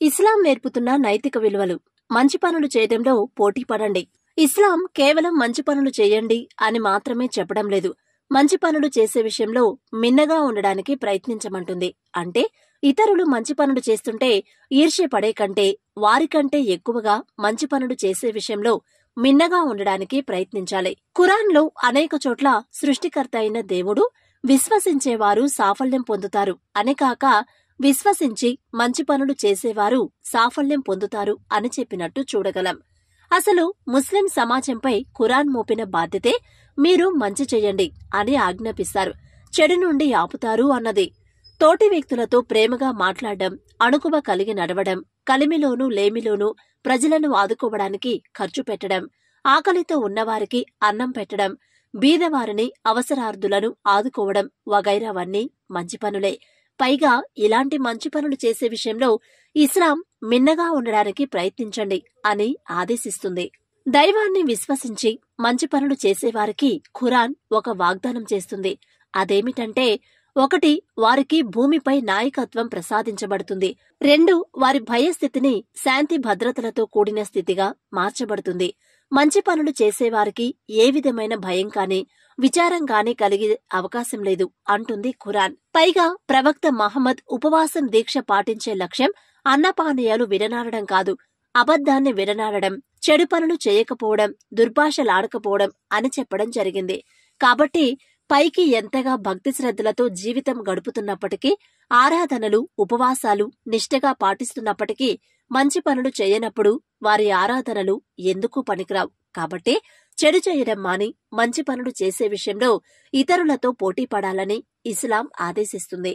ఇస్లాం నేర్పుతున్న నైతిక విలువలు. మంచి పనులు చేయడంలో పోటీ పడండి. ఇస్లాం కేవలం మంచి పనులు చేయండి అని మాత్రమే చెప్పడం లేదు. మంచి పనులు చేసే విషయంలో మిన్నగా ఉండడానికి ప్రయత్నించమంటుంది. అంటే ఇతరులు మంచి పనులు చేస్తుంటే ఈర్ష్య పడే కంటే వారికంటే ఎక్కువగా మంచి పనులు చేసే విషయంలో మిన్నగా ఉండడానికి ప్రయత్నించాలి. ఖురాన్లో అనేక చోట్ల సృష్టికర్త అయిన దేవుడు విశ్వసించేవారు సాఫల్యం పొందుతారు అని కాక విశ్వసించి మంచి పనులు చేసేవారు సాఫల్యం పొందుతారు అని చెప్పినట్టు చూడగలం. అసలు ముస్లిం సమాజంపై ఖురాన్ మోపిన బాధ్యతే మీరు మంచి చెయ్యండి అని ఆజ్ఞాపిస్తారు, చెడు నుండి ఆపుతారు అన్నది. తోటి వ్యక్తులతో ప్రేమగా మాట్లాడడం, అణుకువ కలిగి నడవడం, కలిమిలోనూ లేమిలోనూ ప్రజలను ఆదుకోవడానికి ఖర్చు పెట్టడం, ఆకలితో ఉన్నవారికి అన్నం పెట్టడం, బీదవారిని అవసరార్థులను ఆదుకోవడం వగైరావన్నీ మంచి పనులే. పైగా ఇలాంటి మంచి పనులు చేసే విషయంలో ఇస్లాం మిన్నగా ఉండడానికి ప్రయత్నించండి అని ఆదేశిస్తుంది. దైవాన్ని విశ్వసించి మంచి పనులు చేసేవారికి ఖురాన్ ఒక వాగ్దానం చేస్తుంది. అదేమిటంటే 1. వారికి భూమిపై నాయకత్వం ప్రసాదించబడుతుంది. 2. వారి భయస్థితిని శాంతి భద్రతలతో కూడిన స్థితిగా మార్చబడుతుంది. మంచి పనులు చేసేవారికి ఏ విధమైన భయం కాని విచారం గాని కలిగే అవకాశం లేదు అంటుంది ఖురాన్. పైగా ప్రవక్త మహమ్మద్ ఉపవాసం దీక్ష పాటించే లక్ష్యం అన్నపానీయాలు విడనాడడం కాదు, అబద్ధాన్ని విడనాడడం, చెడు పనులు చేయకపోవడం, దుర్భాషలాడకపోవడం అని చెప్పడం జరిగింది. కాబట్టి పైకి ఎంతగా భక్తి శ్రద్ధలతో జీవితం గడుపుతున్నప్పటికీ, ఆరాధనలు ఉపవాసాలు నిష్ఠగా పాటిస్తున్నప్పటికీ మంచి పనులు చేయనప్పుడు వారి ఆరాధనలు ఎందుకు పనికిరావు. కాబట్టి చెడు చేయడం మాని మంచి పనులు చేసే విషయంలో ఇతరులతో పోటీ పడాలని ఇస్లాం ఆదేశిస్తుంది.